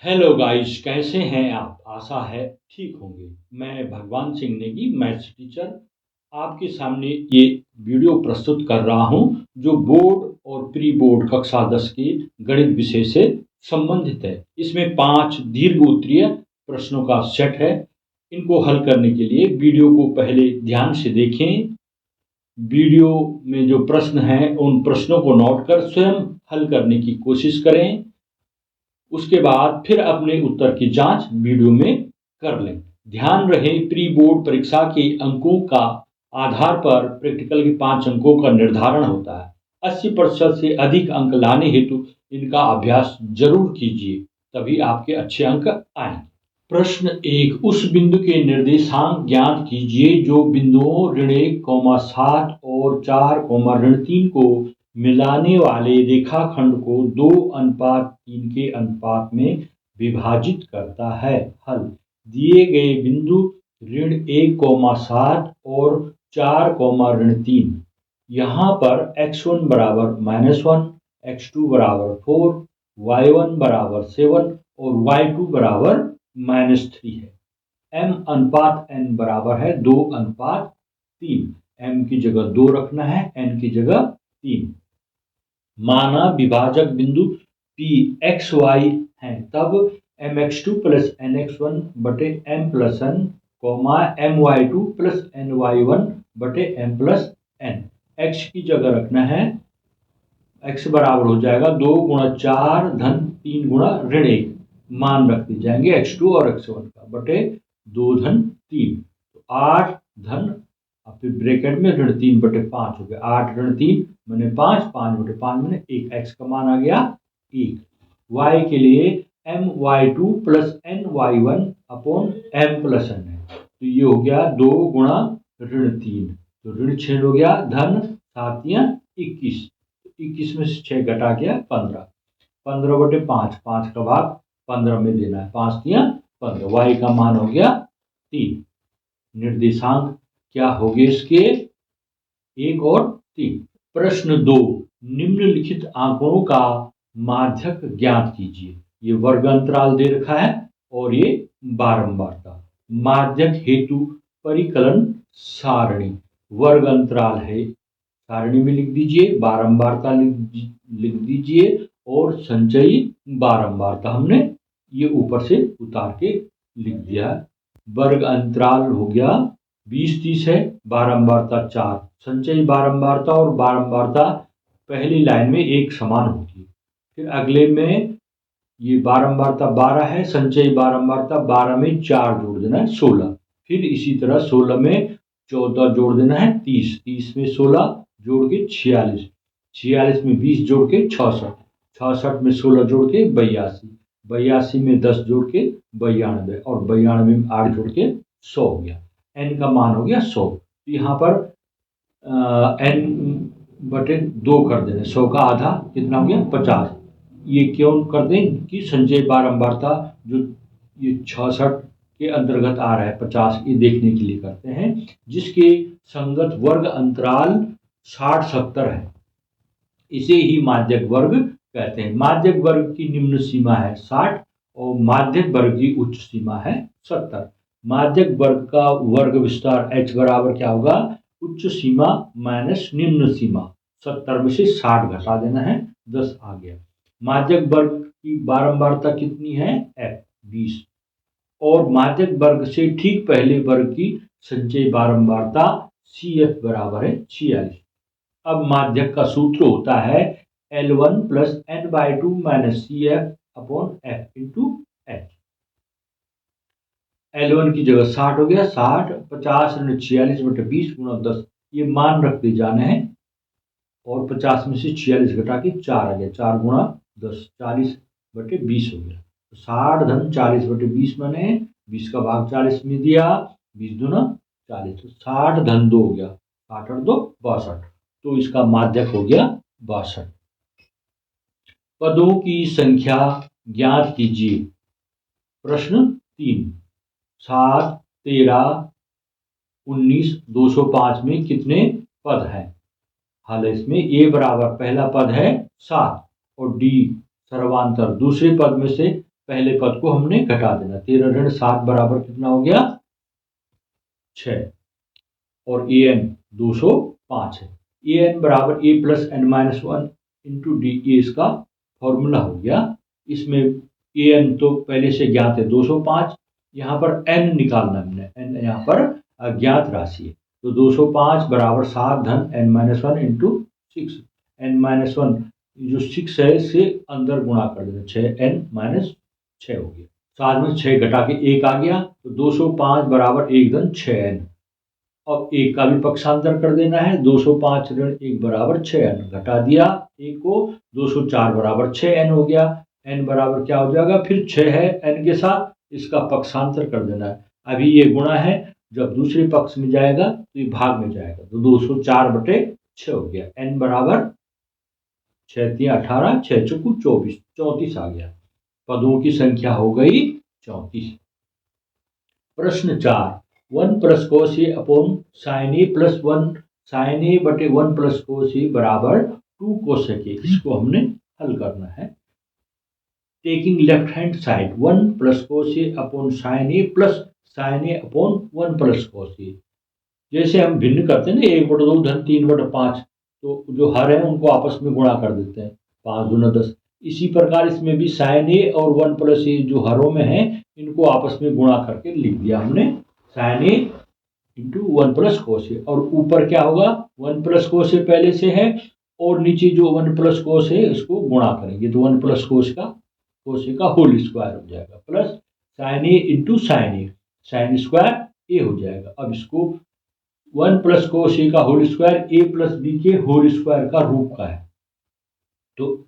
Hello guys, कैसे हैं आप? आशा है ठीक होंगे। मैं भगवान सिंह नेगी, मैथ्स टीचर, आपके सामने ये वीडियो प्रस्तुत कर रहा हूं जो बोर्ड और प्री बोर्ड कक्षा 10 के गणित विषय से संबंधित है। इसमें 5 दीर्घ उत्तरीय प्रश्नों का सेट है। इनको हल करने के लिए वीडियो को पहले ध्यान से देखें। वीडियो में जो प्रश्न हैं उन प्रश्नों को नोट कर स्वयं हल करने की कोशिश करें। उसके बाद फिर अपने उत्तर की जांच वीडियो में कर लें। ध्यान रहे, प्री बोर्ड परीक्षा के अंकों का आधार पर प्रैक्टिकल के 5 अंकों का निर्धारण होता है। 80% से अधिक अंक लाने हेतु इनका अभ्यास जरूर कीजिए, तभी आपके अच्छे अंक आएंगे। प्रश्न 1, उस बिंदु के निर्देशांक ज्ञात कीजिए जो बिंदुओं ऋण 1, 7 और 4, ऋण 3 को मिलाने वाले रेखाखंड को 2:3 के अनुपात में विभाजित करता है। हल: दिए गए बिंदु ऋण 1, 7 और 4, ऋण 3, यहाँ पर x1 बराबर -1, x2 बराबर 4, y1 बराबर 7 और y2 बराबर -3 है। m अनुपात n बराबर है 2:3। m की जगह 2 रखना है, n की जगह 3। माना विभाजक बिंदु P x y है, तब mx2 प्लस nx1 बटे m plus n, my2 plus ny1 बटे m प्लस n। x की जगह रखना है, x बराबर हो जाएगा 2 गुणा 4 धन 3 गुणा ऋण 1। मान रख दी जाएंगे x2 और x1 का, बटे 2 धन 3, तो 8 धन, फिर ब्रैकेट में ऋण 3 बटे 5 हो गया। 8 ऋण 3 मैंने 5, 5 बटे 5 मैंने 1। x का मान आ गया 1। y के लिए my2 plus ny1 upon m plus n है, तो ये हो गया 2 गुणा ऋण 3, तो ऋण 6 हो गया, धन 7 या 21, 21 में से 6 घटा गया 15। 15 बटे 5, 5 का भाग 15 में देना है, 5 या 15। y का मान हो गया 3। निर्देशांक क्या हो गए इसके? 1 और 3। प्रश्न 2, निम्नलिखित आंकड़ों का माध्यक ज्ञात कीजिए। ये वर्ग अंतराल दे रखा है और ये बारंबारता। माध्यक हेतु परिकलन सारणी, वर्ग अंतराल है सारणी में लिख दीजिए, बारंबारता लिख दीजिए और संचयी बारंबारता हमने ये ऊपर से उतार के लिख दिया। वर्ग अंतराल हो गया 20, 30 है, बारंबारता 4। संचयी बारंबारता और बारंबारता पहली लाइन में एक समान होती है। फिर अगले में ये बारंबारता 12 है, संचयी बारंबारता 12 में 4 जोड़ देना है 16। फिर इसी तरह 16 में 14 जोड़ देना है 30, 30 में 16 जोड़ के 46, 46 में 20 जोड़ के 66, 66 में 16 जोड़ के 82, 82 में 10 जोड़ के 92 और 92 में 8 जोड़ के 100 हो गया। n का मान हो गया 100। तो यहाँ पर n बटे 2 कर देना, 100 का आधा कितना हो गया 50। ये क्यों कर दें कि संचय बारंबारता जो ये 66 के अंतर्गत आ रहा है 50, ये देखने के लिए करते हैं, जिसके संगत वर्ग अंतराल 60-70 है, इसे ही माध्यक वर्ग कहते हैं। माध्यक वर्ग की निम्न सीमा है 60 और माध्यक वर्ग की उच्च सीमा है 70। माध्यक वर्ग का वर्ग विस्तार h बराबर क्या होगा? उच्च सीमा माइनस निम्न सीमा। 70 में से 60 घटा देना है, 10 आ गया। माध्यक वर्ग की बारंबारता कितनी है? f 20 और माध्यक वर्ग से ठीक पहले वर्ग की संचयी बारंबारता CF बराबर है 46। अब माध्यक का सूत्र होता है L1 plus n/2 minus CF upon F into H। L1 की जगह 60 हो गया, 60, 50 ऋण 46 बटे 20 गुणा 10, ये मान रखते जाने हैं और 50 में से 46 घटा के 4 आ गया, 4 गुणा 10, 40 बटे 20 हो गया। 60 धन 40 बटे 20 मैंने 20 का भाग 40 में दिया, 20 दूना 40, तो 60 धन 2 हो गया, 60 और 2 62, तो इसका माध्यक हो गया 62। पदों की संख्या ज्ञात कीजिए। प्रश्न 3, 7, 13, 19, 205 में कितने पद हैं? हल इसमें a बराबर पहला पद है 7 और d सर्वांतर दूसरे पद में से पहले पद को हमने घटा देना। 13 ऋण 7 बराबर कितना हो गया? 6 और ए एन 205 है। ए एन बराबर A plus N minus one into D, ये इसका फॉर्मूला हो गया। इसमें ए एन तो पहले से ज्ञात है 205, यहाँ पर एन निकालना हमने, एन यहाँ पर अज्ञात राशि है। तो 205 बराबर 7 धन n minus one into 6, n minus one जो 6 है इससे अंदर गुणा कर देना, 6n माइनस 6 हो गया। 7 में 6 घटा के 1 आ गया, तो 205 बराबर 1 धन 6n। अब 1 का भी पक्षांतर कर देना है, 205 ऋण 1 बराबर 6n, घटा दिया 1 को, 204 बराबर 6n हो गया। n बराबर क्या हो जाएगा? फिर 6 है n के साथ, इसका पक्षांतर कर देना है। अभी ये गुणा है, जब दूसरे पक्ष में जाएगा तो ये भाग में जाएगा, तो 204/6 हो गया। n बराबर 6 3 18, 6 चौकू 24, 34 आ गया। पदों की संख्या हो गई 34। प्रश्न 4, 1 plus cos A upon sine A plus 1 sign ए बटे 1 प्लस कोस ए बराबर 2 कोसेक ए। इसको हमने हल करना है। Taking left hand side 1 plus cos A upon sine A plus sine A upon 1 plus cos A. जैसे हम भिन्न करते हैं ना, 1/2 धन 3/5, तो जो हर है उनको आपस में गुणा कर देते हैं, 5 दूना 10। इसी प्रकार इसमें भी साइन ए और 1 प्लस ए जो हरों में है इनको आपस में गुणा करके लिख दिया हमने, sign A into 1 plus cos ए। और ऊपर क्या होगा? 1 प्लस कोस ए पहले से है, और नीचे जो 1 प्लस कोस है इसको गुणा करेंगे, तो 1 प्लस कोस ए का होल स्क्वायर हो जाएगा, plus sine A into sine A, sine square A हो जाएगा। अब इसको 1 प्लस कोस ए का whole square A plus B के होल स्क्वायर का रूप का है, तो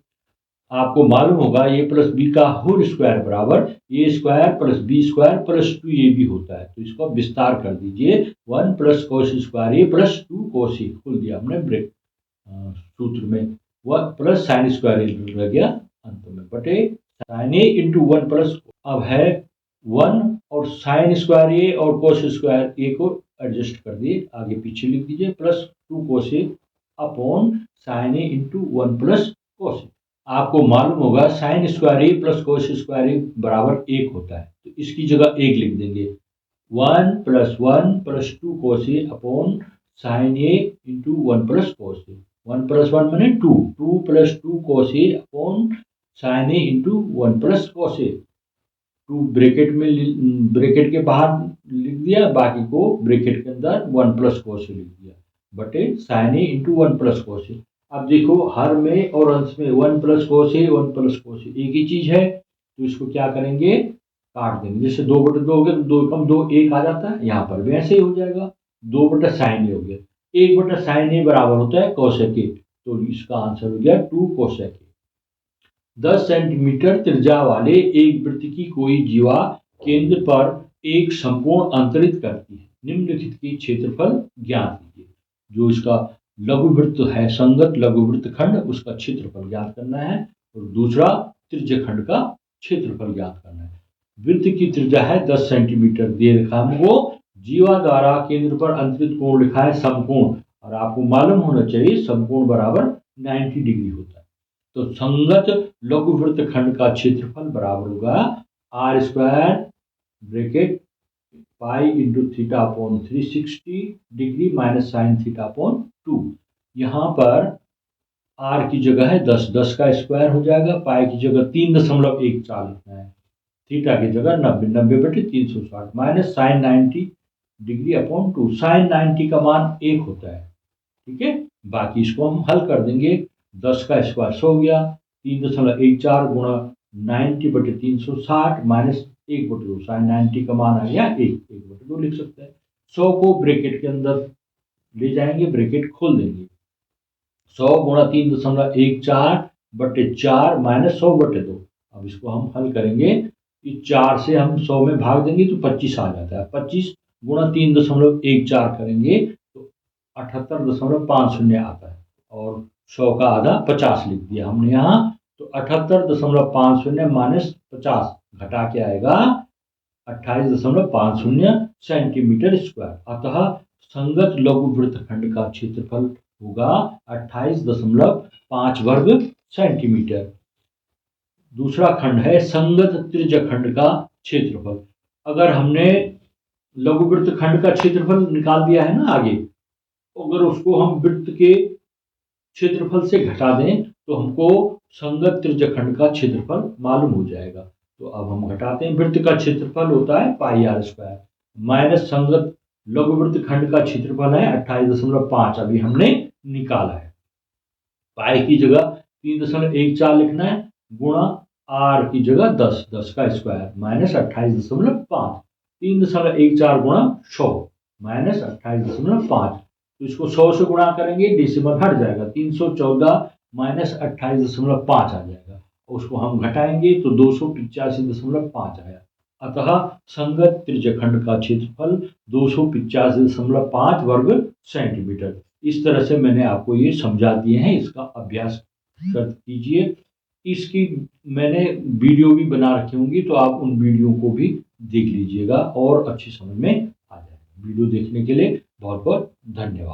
आपको मालूम होगा ए प्लस बी का होल स्क्वायर बराबर A square plus B square plus 2ab होता है। तो इसको विस्तार कर दीजिए, 1 plus cos square A plus 2 cos A, खोल दिया हमने ब्रेक सूत्र में, 1 प्लस साइन स्क्वायर ए रह गया अंत में, बटे साइन ए इंटू 1 प्लस, अब है 1 और साइन स्क्वायर ए और कोस स्क्वायर ए को एडजस्ट कर दिए, आगे पीछे लिख दीजिए, plus 2 cos A upon sine A into 1 plus cos ए। आपको मालूम होगा sign square A plus cos square ए बराबर 1 होता है, तो इसकी जगह 1 लिख देंगे, 1 plus 2 cos A upon sine A into 1 plus cos A. 1 plus 1 मैंने 2, 2 plus 2 cos A upon sine A into 1 plus cos A. 2 bracket में, ब्रैकेट के बाहर लिख दिया, बाकी को ब्रैकेट के अंदर 1 प्लस कोस ए लिख दिया, बटे sign A into 1 plus cos ए। अब देखो हर में और अंश में 1 प्लस कोस ए 1 प्लस कोस ए एक ही चीज है, तो इसको क्या करेंगे? काट देंगे। जैसे 2/2 हो गया तो 2 कम 2 1 आ जाता है, यहाँ पर भी ऐसे ही हो जाएगा, 2 साइन ए हो गया, 1 साइन ए बराबर होता है कोसेक ए, तो इसका आंसर हो गया 2 कोसेक ए। 10 सेंटीमीटर त्रिज्या वाले एक वृत्त की कोई जीवा केंद्र पर एक समकोण अंतरित करती है, निम्नलिखित की क्षेत्रफल ज्ञात कीजिए। जो इसका लघु वृत्त है, संगत लघु वृत्त खंड, उसका क्षेत्रफल ज्ञात करना है, और दूसरा त्रिज्य खंड का क्षेत्रफल ज्ञात करना है। वृत्त की त्रिज्या है 10 सेंटीमीटर, दे रखा हमको, जीवा द्वारा केंद्र पर अंतरित कोण लिखा है समकोण, और आपको मालूम होना चाहिए समकोण बराबर 90 डिग्री होता है। तो संगत लघु वृत्त खंड का क्षेत्रफल बराबर होगा r square bracket pi into theta upon 360 degree minus sine theta upon 2। यहाँ पर आर की जगह है 10, 10 का स्क्वायर हो जाएगा, पाई की जगह 3.14 लिखना है, थीटा की जगह 90, 90/360 minus sine 90 degree upon 2। Sine 90 का मान 1 होता है, ठीक है। बाकी इसको हम हल कर देंगे, 10 का स्क्वायर 100 हो गया, 3.14 गुणा 90/360 माइनस 1/2, साइन 90 का मान आ गया 1/2 लिख सकते हैं। 100 को ब्रैकेट के अंदर ले जाएंगे, ब्रैकेट खोल देंगे, 100 गुणा 3.14/4 माइनस 100/2। अब इसको हम हल करेंगे, कि 4 से हम 100 में भाग देंगे तो 25 आ जाता है, 25 गुणा 3.14 करेंगे तो 78.50 आता है, और 100 का आधा 50 लिख दिया हमने यहाँ, तो 78.50 माइनस 50 घटा के आएगा 28.50 सेंटीमीटर स्क्वायर। अतः संगत लघु वृत्तखंड का क्षेत्रफल होगा 28.5 वर्ग सेंटीमीटर। दूसरा खंड है संगत त्रिज्यखंड का क्षेत्रफल। अगर हमने लघुवृत्त खंड का क्षेत्रफल निकाल दिया है ना आगे, अगर उसको हम वृत्त के क्षेत्रफल से घटा दें तो हमको संगत त्रिज्यखंड का क्षेत्रफल मालूम हो जाएगा। तो अब हम घटाते हैं। वृत्त का क्षेत्रफल होता है पाई आर स्क्वायर माइनस संगत लघुवृत्त खंड का क्षेत्रफल है 28.5, अभी हमने निकाला है। पाई की जगह 3.14 लिखना है, गुणा आर की जगह 10 का स्क्वायर माइनस 28.5, 3.14 गुणा 100 माइनस 28.5। तो इसको 100 से गुणा करेंगे, डेसिमल हट जाएगा, 314 माइनस 28.5 आ जाएगा। उसको हम घटाएंगे तो 285.5 आया। अतः संगत त्रिज्यखंड का क्षेत्रफल 285.5 वर्ग सेंटीमीटर। इस तरह से मैंने आपको ये समझा दिए हैं, इसका अभ्यास कर कीजिए। इसकी मैंने वीडियो भी बना रखी होंगी, तो आप उन वीडियो को भी देख लीजिएगा और अच्छी समझ में आ जाएगा। वीडियो देखने के लिए बहुत बहुत धन्यवाद।